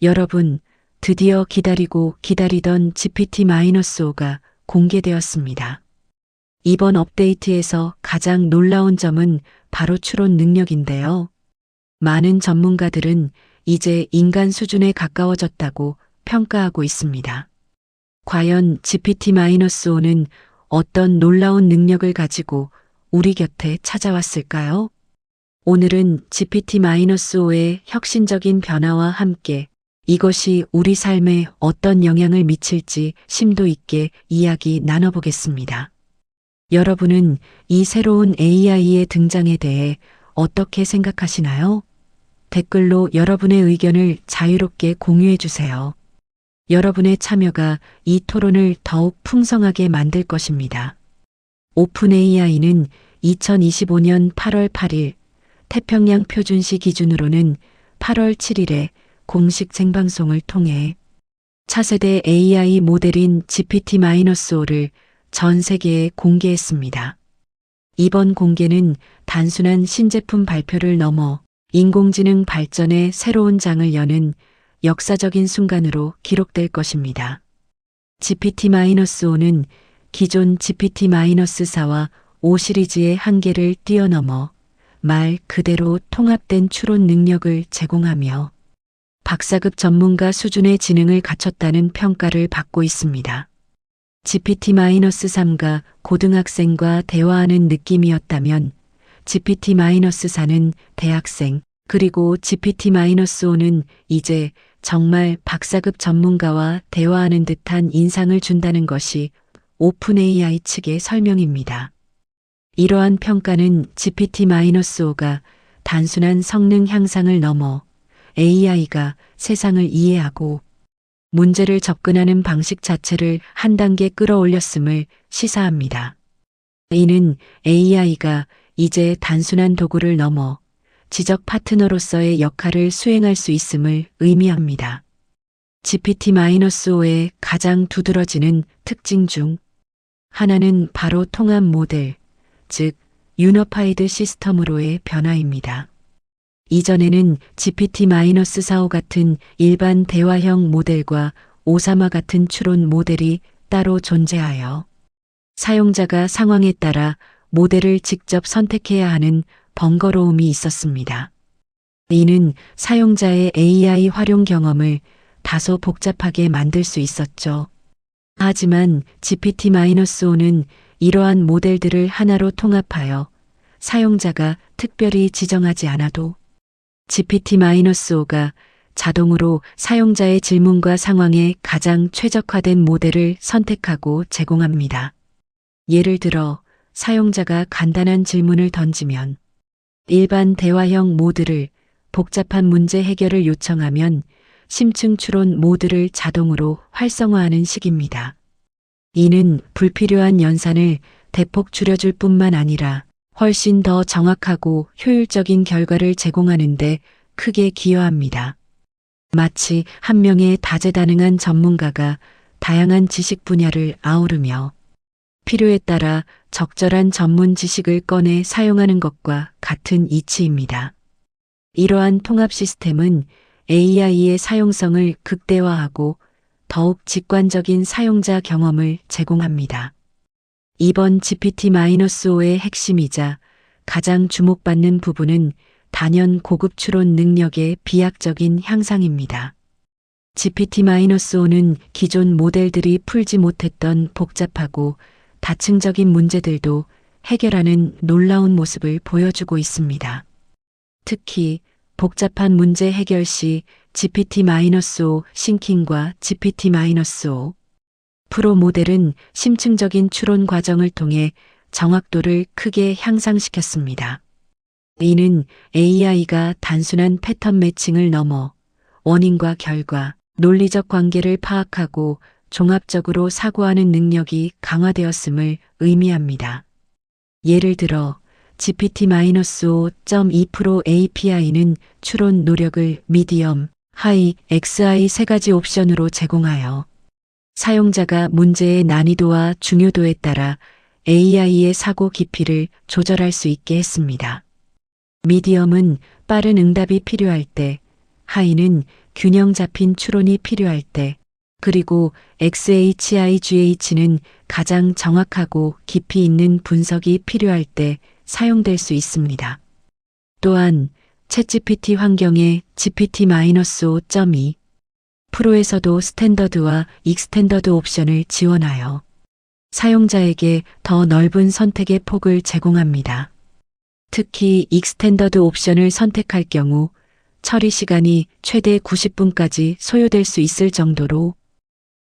여러분, 드디어 기다리고 기다리던 GPT-5가 공개되었습니다. 이번 업데이트에서 가장 놀라운 점은 바로 추론 능력인데요. 많은 전문가들은 이제 인간 수준에 가까워졌다고 평가하고 있습니다. 과연 GPT-5는 어떤 놀라운 능력을 가지고 우리 곁에 찾아왔을까요? 오늘은 GPT-5의 혁신적인 변화와 함께 이것이 우리 삶에 어떤 영향을 미칠지 심도 있게 이야기 나눠보겠습니다. 여러분은 이 새로운 AI의 등장에 대해 어떻게 생각하시나요? 댓글로 여러분의 의견을 자유롭게 공유해 주세요. 여러분의 참여가 이 토론을 더욱 풍성하게 만들 것입니다. 오픈 AI는 2025년 8월 8일 태평양 표준시 기준으로는 8월 7일에 공식 생방송을 통해 차세대 AI 모델인 GPT-5를 전 세계에 공개했습니다. 이번 공개는 단순한 신제품 발표를 넘어 인공지능 발전의 새로운 장을 여는 역사적인 순간으로 기록될 것입니다. GPT-5는 기존 GPT-4와 5 시리즈의 한계를 뛰어넘어 말 그대로 통합된 추론 능력을 제공하며 박사급 전문가 수준의 지능을 갖췄다는 평가를 받고 있습니다. GPT-3가 고등학생과 대화하는 느낌이었다면 GPT-4는 대학생, 그리고 GPT-5는 이제 정말 박사급 전문가와 대화하는 듯한 인상을 준다는 것이 오픈 AI 측의 설명입니다. 이러한 평가는 GPT-5가 단순한 성능 향상을 넘어 AI가 세상을 이해하고 문제를 접근하는 방식 자체를 한 단계 끌어올렸음을 시사합니다. 이는 AI가 이제 단순한 도구를 넘어 지적 파트너로서의 역할을 수행할 수 있음을 의미합니다. GPT-5의 가장 두드러지는 특징 중 하나는 바로 통합 모델, 즉 유니파이드 시스템으로의 변화입니다. 이전에는 GPT-4o 같은 일반 대화형 모델과 오사마 같은 추론 모델이 따로 존재하여 사용자가 상황에 따라 모델을 직접 선택해야 하는 번거로움이 있었습니다. 이는 사용자의 AI 활용 경험을 다소 복잡하게 만들 수 있었죠. 하지만 GPT-5는 이러한 모델들을 하나로 통합하여 사용자가 특별히 지정하지 않아도 GPT-5가 자동으로 사용자의 질문과 상황에 가장 최적화된 모델을 선택하고 제공합니다. 예를 들어 사용자가 간단한 질문을 던지면 일반 대화형 모드를, 복잡한 문제 해결을 요청하면 심층 추론 모드를 자동으로 활성화하는 식입니다. 이는 불필요한 연산을 대폭 줄여줄 뿐만 아니라 훨씬 더 정확하고 효율적인 결과를 제공하는 데 크게 기여합니다. 마치 한 명의 다재다능한 전문가가 다양한 지식 분야를 아우르며 필요에 따라 적절한 전문 지식을 꺼내 사용하는 것과 같은 이치입니다. 이러한 통합 시스템은 AI의 사용성을 극대화하고 더욱 직관적인 사용자 경험을 제공합니다. 이번 GPT-5의 핵심이자 가장 주목받는 부분은 단연 고급 추론 능력의 비약적인 향상입니다. GPT-5는 기존 모델들이 풀지 못했던 복잡하고 다층적인 문제들도 해결하는 놀라운 모습을 보여주고 있습니다. 특히 복잡한 문제 해결 시 GPT-5 싱킹과 GPT-5 프로 모델은 심층적인 추론 과정을 통해 정확도를 크게 향상시켰습니다. 이는 AI가 단순한 패턴 매칭을 넘어 원인과 결과, 논리적 관계를 파악하고 종합적으로 사고하는 능력이 강화되었음을 의미합니다. 예를 들어 GPT-5.2 프로 API는 추론 노력을 미디엄, 하이, XI 세 가지 옵션으로 제공하여 사용자가 문제의 난이도와 중요도에 따라 AI의 사고 깊이를 조절할 수 있게 했습니다. 미디엄은 빠른 응답이 필요할 때, 하이는 균형 잡힌 추론이 필요할 때, 그리고 XHIGH는 가장 정확하고 깊이 있는 분석이 필요할 때 사용될 수 있습니다. 또한 챗GPT 환경의 GPT-5.2 프로에서도 스탠더드와 익스텐더드 옵션을 지원하여 사용자에게 더 넓은 선택의 폭을 제공합니다. 특히 익스텐더드 옵션을 선택할 경우 처리 시간이 최대 90분까지 소요될 수 있을 정도로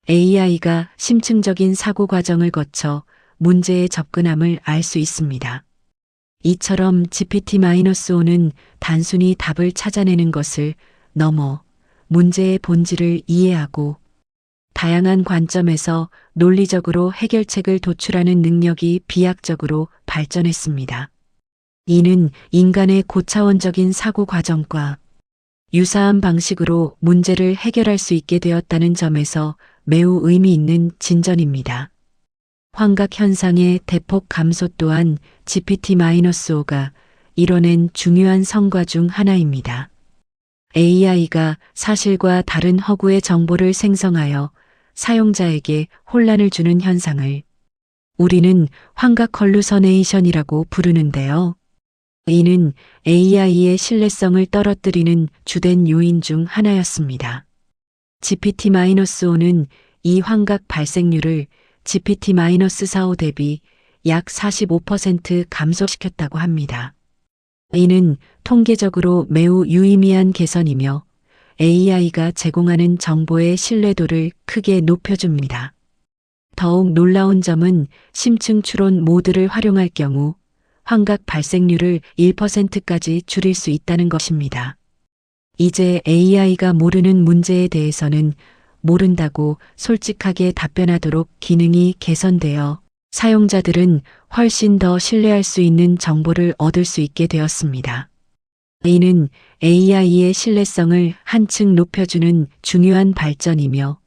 AI가 심층적인 사고 과정을 거쳐 문제에 접근함을 알 수 있습니다. 이처럼 GPT-5는 단순히 답을 찾아내는 것을 넘어 문제의 본질을 이해하고 다양한 관점에서 논리적으로 해결책을 도출하는 능력이 비약적으로 발전했습니다. 이는 인간의 고차원적인 사고 과정과 유사한 방식으로 문제를 해결할 수 있게 되었다는 점에서 매우 의미 있는 진전입니다. 환각 현상의 대폭 감소 또한 GPT-5가 이뤄낸 중요한 성과 중 하나입니다. AI가 사실과 다른 허구의 정보를 생성하여 사용자에게 혼란을 주는 현상을 우리는 환각 할루서네이션이라고 부르는데요. 이는 AI의 신뢰성을 떨어뜨리는 주된 요인 중 하나였습니다. GPT-5는 이 환각 발생률을 GPT-4.5 대비 약 45% 감소시켰다고 합니다. 이는 통계적으로 매우 유의미한 개선이며 AI가 제공하는 정보의 신뢰도를 크게 높여줍니다. 더욱 놀라운 점은 심층 추론 모드를 활용할 경우 환각 발생률을 1%까지 줄일 수 있다는 것입니다. 이제 AI가 모르는 문제에 대해서는 모른다고 솔직하게 답변하도록 기능이 개선되어 사용자들은 훨씬 더 신뢰할 수 있는 정보를 얻을 수 있게 되었습니다. 이는 AI의 신뢰성을 한층 높여주는 중요한 발전이며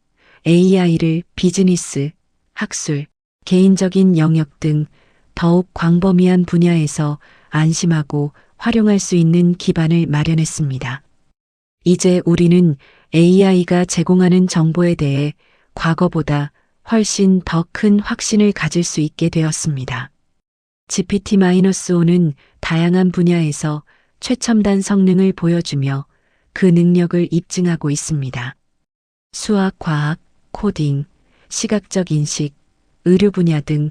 AI를 비즈니스, 학술, 개인적인 영역 등 더욱 광범위한 분야에서 안심하고 활용할 수 있는 기반을 마련했습니다. 이제 우리는 AI가 제공하는 정보에 대해 과거보다 훨씬 더 큰 확신을 가질 수 있게 되었습니다. GPT-5는 다양한 분야에서 최첨단 성능을 보여주며 그 능력을 입증하고 있습니다. 수학, 과학, 코딩, 시각적 인식, 의료 분야 등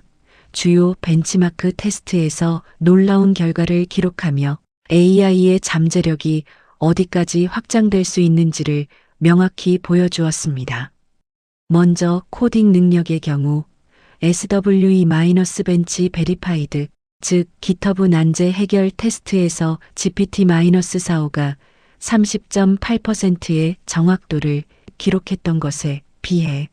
주요 벤치마크 테스트에서 놀라운 결과를 기록하며 AI의 잠재력이 어디까지 확장될 수 있는지를 명확히 보여주었습니다. 먼저 코딩 능력의 경우 SWE-벤치 베리파이드, 즉 GitHub 난제 해결 테스트에서 GPT-4.5가 30.8%의 정확도를 기록했던 것에 비해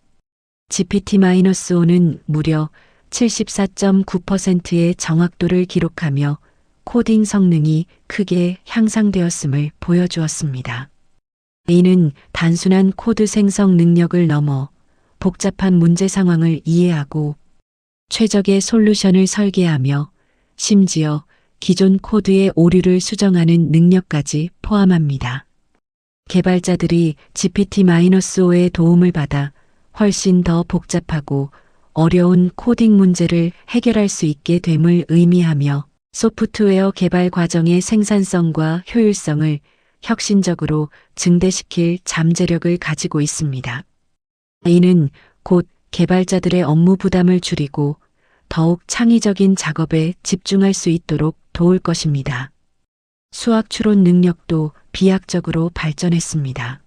GPT-5는 무려 74.9%의 정확도를 기록하며 코딩 성능이 크게 향상되었음을 보여주었습니다. 이는 단순한 코드 생성 능력을 넘어 복잡한 문제 상황을 이해하고 최적의 솔루션을 설계하며 심지어 기존 코드의 오류를 수정하는 능력까지 포함합니다. 개발자들이 GPT-5의 도움을 받아 훨씬 더 복잡하고 어려운 코딩 문제를 해결할 수 있게 됨을 의미하며 소프트웨어 개발 과정의 생산성과 효율성을 혁신적으로 증대시킬 잠재력을 가지고 있습니다. 이는 곧 개발자들의 업무 부담을 줄이고 더욱 창의적인 작업에 집중할 수 있도록 도울 것입니다. 수학 추론 능력도 비약적으로 발전했습니다.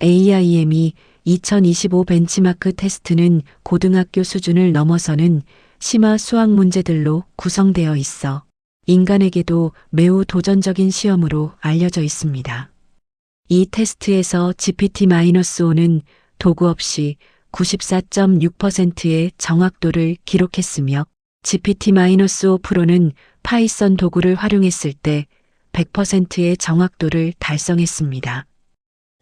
AIME 2025 벤치마크 테스트는 고등학교 수준을 넘어서는 심화 수학 문제들로 구성되어 있어 인간에게도 매우 도전적인 시험으로 알려져 있습니다. 이 테스트에서 GPT-5는 도구 없이 94.6%의 정확도를 기록했으며 GPT-5 프로는 파이썬 도구를 활용했을 때 100%의 정확도를 달성했습니다.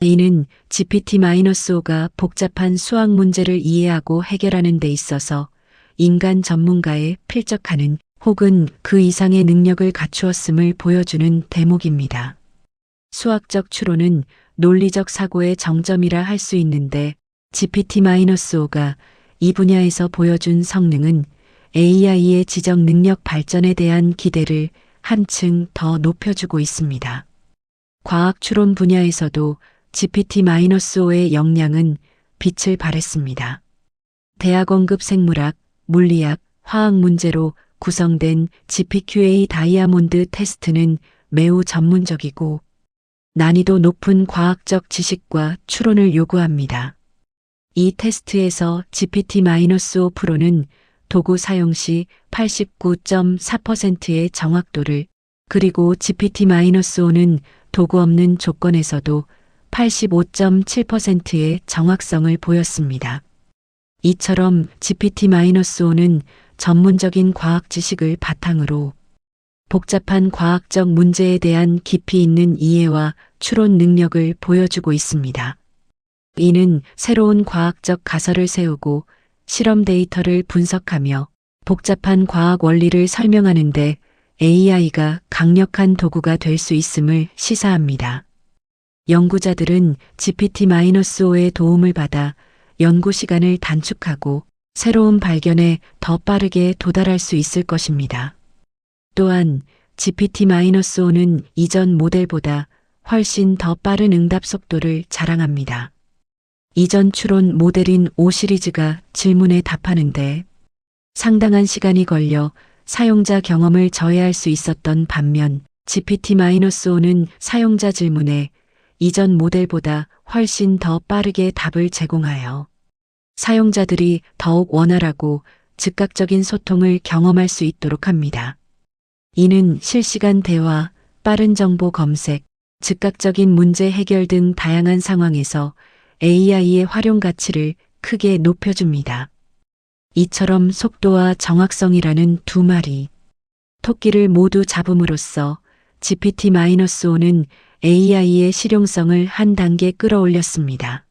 이는 GPT-5가 복잡한 수학 문제를 이해하고 해결하는 데 있어서 인간 전문가에 필적하는 혹은 그 이상의 능력을 갖추었음을 보여주는 대목입니다. 수학적 추론은 논리적 사고의 정점이라 할 수 있는데 GPT-5가 이 분야에서 보여준 성능은 AI의 지적 능력 발전에 대한 기대를 한층 더 높여주고 있습니다. 과학 추론 분야에서도 GPT-5의 역량은 빛을 발했습니다. 대학원급 생물학, 물리학, 화학 문제로 구성된 GPQA 다이아몬드 테스트는 매우 전문적이고 난이도 높은 과학적 지식과 추론을 요구합니다. 이 테스트에서 GPT-5 프로는 도구 사용 시 89.4%의 정확도를, 그리고 GPT-5는 도구 없는 조건에서도 85.7%의 정확성을 보였습니다. 이처럼 GPT-5는 전문적인 과학 지식을 바탕으로 복잡한 과학적 문제에 대한 깊이 있는 이해와 추론 능력을 보여주고 있습니다. 이는 새로운 과학적 가설을 세우고 실험 데이터를 분석하며 복잡한 과학 원리를 설명하는데 AI가 강력한 도구가 될 수 있음을 시사합니다. 연구자들은 GPT-5의 도움을 받아 연구 시간을 단축하고 새로운 발견에 더 빠르게 도달할 수 있을 것입니다. 또한 GPT-5는 이전 모델보다 훨씬 더 빠른 응답 속도를 자랑합니다. 이전 추론 모델인 5 시리즈가 질문에 답하는데 상당한 시간이 걸려 사용자 경험을 저해할 수 있었던 반면 GPT-5는 사용자 질문에 이전 모델보다 훨씬 더 빠르게 답을 제공하여 사용자들이 더욱 원활하고 즉각적인 소통을 경험할 수 있도록 합니다. 이는 실시간 대화, 빠른 정보 검색, 즉각적인 문제 해결 등 다양한 상황에서 AI의 활용 가치를 크게 높여줍니다. 이처럼 속도와 정확성이라는 두 마리 토끼를 모두 잡음으로써 GPT-5는 AI의 실용성을 한 단계 끌어올렸습니다.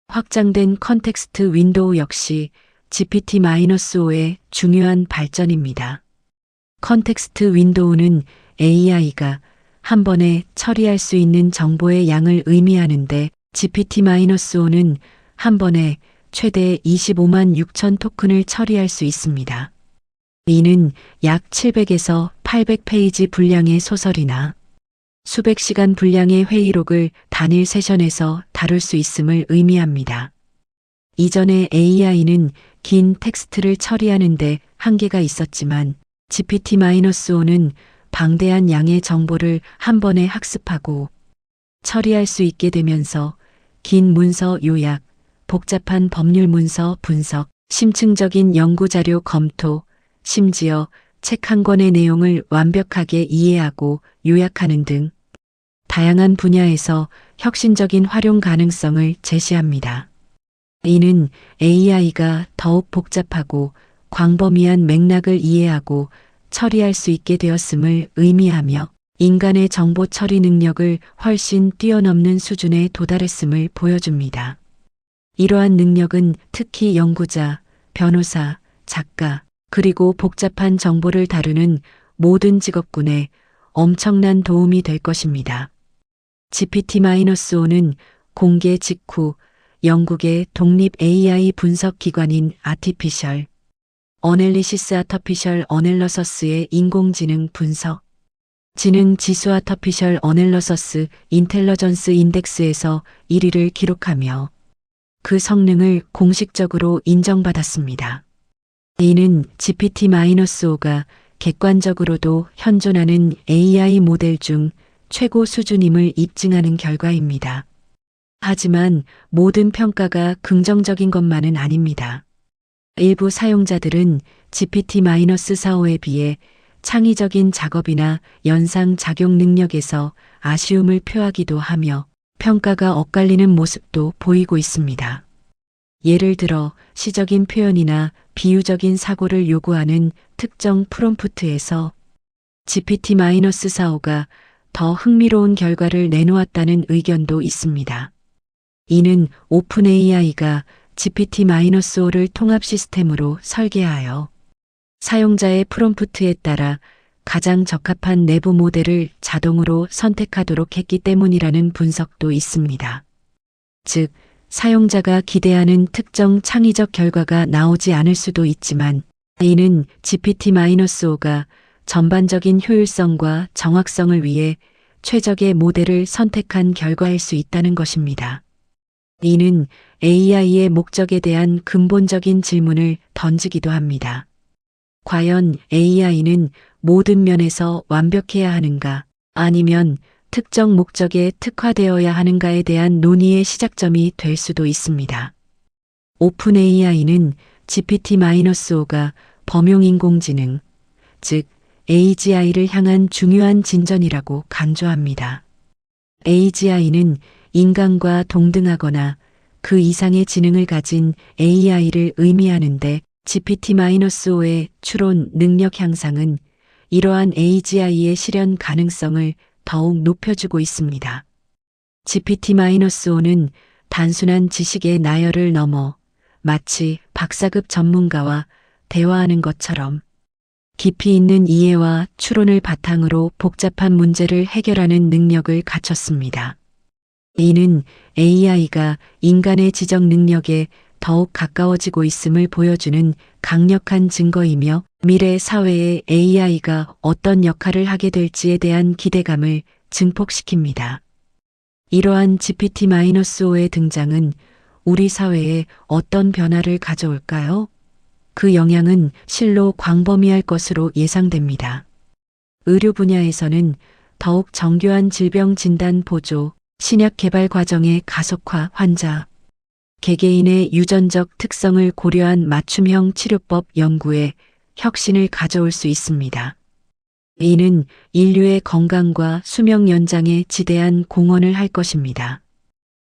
확장된 컨텍스트 윈도우 역시 GPT-5의 중요한 발전입니다. 컨텍스트 윈도우는 AI가 한 번에 처리할 수 있는 정보의 양을 의미하는데 GPT-5는 한 번에 최대 25만 6천 토큰을 처리할 수 있습니다. 이는 약 700에서 800페이지 분량의 소설이나 수백 시간 분량의 회의록을 단일 세션에서 다룰 수 있음을 의미합니다. 이전에 AI는 긴 텍스트를 처리하는데 한계가 있었지만 GPT-5는 방대한 양의 정보를 한 번에 학습하고 처리할 수 있게 되면서 긴 문서 요약, 복잡한 법률 문서 분석, 심층적인 연구 자료 검토, 심지어 책 한 권의 내용을 완벽하게 이해하고 요약하는 등 다양한 분야에서 혁신적인 활용 가능성을 제시합니다. 이는 AI가 더욱 복잡하고 광범위한 맥락을 이해하고 처리할 수 있게 되었음을 의미하며 인간의 정보 처리 능력을 훨씬 뛰어넘는 수준에 도달했음을 보여줍니다. 이러한 능력은 특히 연구자, 변호사, 작가, 그리고 복잡한 정보를 다루는 모든 직업군에 엄청난 도움이 될 것입니다. GPT-5는 공개 직후 영국의 독립 AI 분석 기관인 아티피셜 어널리시스 아터피셜 어널러서스의 인공지능 분석 지능 지수 아터피셜 어널러서스 인텔러전스 인덱스에서 1위를 기록하며 그 성능을 공식적으로 인정받았습니다. 이는 GPT-5가 객관적으로도 현존하는 AI 모델 중 최고 수준임을 입증하는 결과입니다. 하지만 모든 평가가 긍정적인 것만은 아닙니다. 일부 사용자들은 GPT-4.5에 비해 창의적인 작업이나 연상 작용 능력에서 아쉬움을 표하기도 하며 평가가 엇갈리는 모습도 보이고 있습니다. 예를 들어 시적인 표현이나 비유적인 사고를 요구하는 특정 프롬프트에서 GPT-4.5가 더 흥미로운 결과를 내놓았다는 의견도 있습니다. 이는 오픈 AI가 GPT-5를 통합 시스템으로 설계하여 사용자의 프롬프트에 따라 가장 적합한 내부 모델을 자동으로 선택하도록 했기 때문이라는 분석도 있습니다. 즉, 사용자가 기대하는 특정 창의적 결과가 나오지 않을 수도 있지만 이는 GPT-5가 전반적인 효율성과 정확성을 위해 최적의 모델을 선택한 결과일 수 있다는 것입니다. 이는 AI의 목적에 대한 근본적인 질문을 던지기도 합니다. 과연 AI는 모든 면에서 완벽해야 하는가, 아니면 특정 목적에 특화되어야 하는가에 대한 논의의 시작점이 될 수도 있습니다. 오픈 AI는 GPT-5가 범용인공지능, 즉 AGI를 향한 중요한 진전이라고 강조합니다. AGI는 인간과 동등하거나 그 이상의 지능을 가진 AI를 의미하는데 GPT-5의 추론 능력 향상은 이러한 AGI의 실현 가능성을 더욱 높여주고 있습니다. GPT-5는 단순한 지식의 나열을 넘어 마치 박사급 전문가와 대화하는 것처럼 깊이 있는 이해와 추론을 바탕으로 복잡한 문제를 해결하는 능력을 갖췄습니다. 이는 AI가 인간의 지적 능력에 더욱 가까워지고 있음을 보여주는 강력한 증거이며 미래 사회에 AI가 어떤 역할을 하게 될지에 대한 기대감을 증폭시킵니다. 이러한 GPT-5의 등장은 우리 사회에 어떤 변화를 가져올까요? 그 영향은 실로 광범위할 것으로 예상됩니다. 의료 분야에서는 더욱 정교한 질병 진단 보조, 신약 개발 과정의 가속화, 환자, 개개인의 유전적 특성을 고려한 맞춤형 치료법 연구에 혁신을 가져올 수 있습니다. 이는 인류의 건강과 수명 연장에 지대한 공헌을 할 것입니다.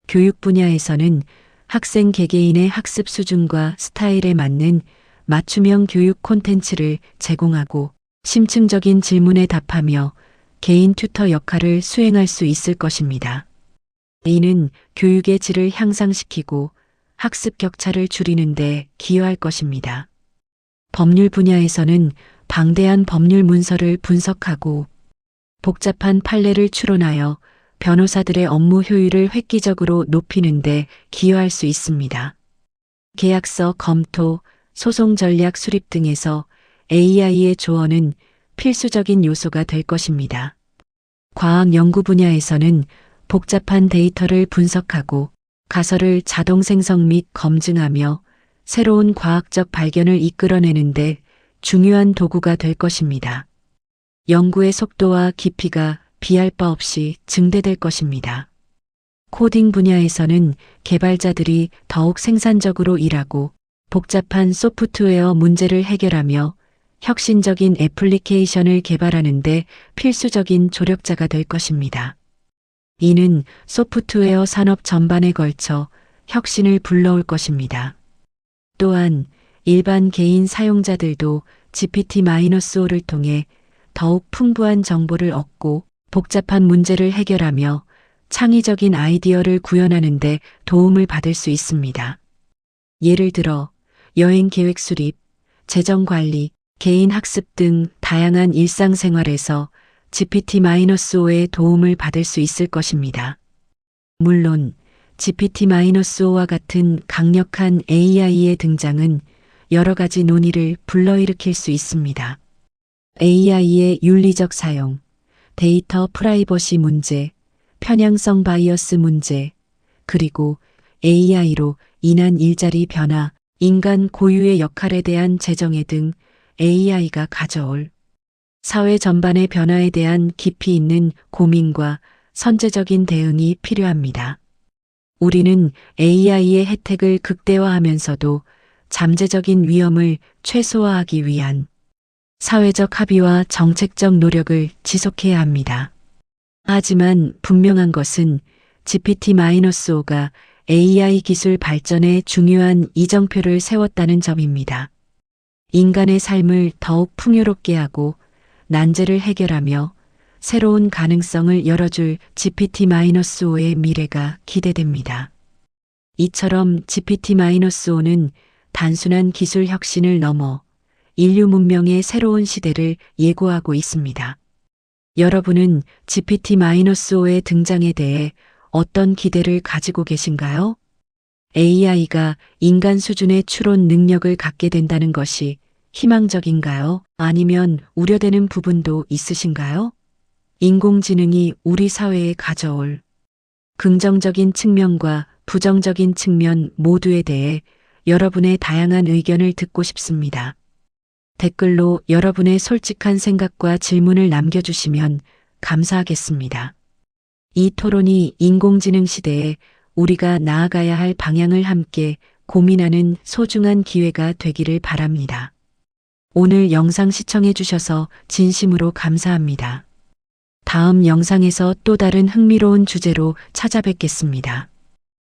교육 분야에서는 학생 개개인의 학습 수준과 스타일에 맞는 맞춤형 교육 콘텐츠를 제공하고 심층적인 질문에 답하며 개인 튜터 역할을 수행할 수 있을 것입니다. 이는 교육의 질을 향상시키고 학습 격차를 줄이는 데 기여할 것입니다. 법률 분야에서는 방대한 법률 문서를 분석하고 복잡한 판례를 추론하여 변호사들의 업무 효율을 획기적으로 높이는 데 기여할 수 있습니다. 계약서 검토, 소송 전략 수립 등에서 AI의 조언은 필수적인 요소가 될 것입니다. 과학 연구 분야에서는 복잡한 데이터를 분석하고 가설을 자동 생성 및 검증하며 새로운 과학적 발견을 이끌어내는데 중요한 도구가 될 것입니다. 연구의 속도와 깊이가 비할 바 없이 증대될 것입니다. 코딩 분야에서는 개발자들이 더욱 생산적으로 일하고 복잡한 소프트웨어 문제를 해결하며 혁신적인 애플리케이션을 개발하는 데 필수적인 조력자가 될 것입니다. 이는 소프트웨어 산업 전반에 걸쳐 혁신을 불러올 것입니다. 또한 일반 개인 사용자들도 GPT-5를 통해 더욱 풍부한 정보를 얻고 복잡한 문제를 해결하며 창의적인 아이디어를 구현하는 데 도움을 받을 수 있습니다. 예를 들어 여행 계획 수립, 재정 관리, 개인 학습 등 다양한 일상생활에서 GPT-5의 도움을 받을 수 있을 것입니다. 물론 GPT-5와 같은 강력한 AI의 등장은 여러 가지 논의를 불러일으킬 수 있습니다. AI의 윤리적 사용, 데이터 프라이버시 문제, 편향성 바이어스 문제, 그리고 AI로 인한 일자리 변화, 인간 고유의 역할에 대한 재정의 등 AI가 가져올 사회 전반의 변화에 대한 깊이 있는 고민과 선제적인 대응이 필요합니다. 우리는 AI의 혜택을 극대화하면서도 잠재적인 위험을 최소화하기 위한 사회적 합의와 정책적 노력을 지속해야 합니다. 하지만 분명한 것은 GPT-5가 AI 기술 발전에 중요한 이정표를 세웠다는 점입니다. 인간의 삶을 더욱 풍요롭게 하고 난제를 해결하며 새로운 가능성을 열어줄 GPT-5의 미래가 기대됩니다. 이처럼 GPT-5는 단순한 기술 혁신을 넘어 인류 문명의 새로운 시대를 예고하고 있습니다. 여러분은 GPT-5의 등장에 대해 어떤 기대를 가지고 계신가요? AI가 인간 수준의 추론 능력을 갖게 된다는 것이 희망적인가요? 아니면 우려되는 부분도 있으신가요? 인공지능이 우리 사회에 가져올 긍정적인 측면과 부정적인 측면 모두에 대해 여러분의 다양한 의견을 듣고 싶습니다. 댓글로 여러분의 솔직한 생각과 질문을 남겨주시면 감사하겠습니다. 이 토론이 인공지능 시대에 우리가 나아가야 할 방향을 함께 고민하는 소중한 기회가 되기를 바랍니다. 오늘 영상 시청해 주셔서 진심으로 감사합니다. 다음 영상에서 또 다른 흥미로운 주제로 찾아뵙겠습니다.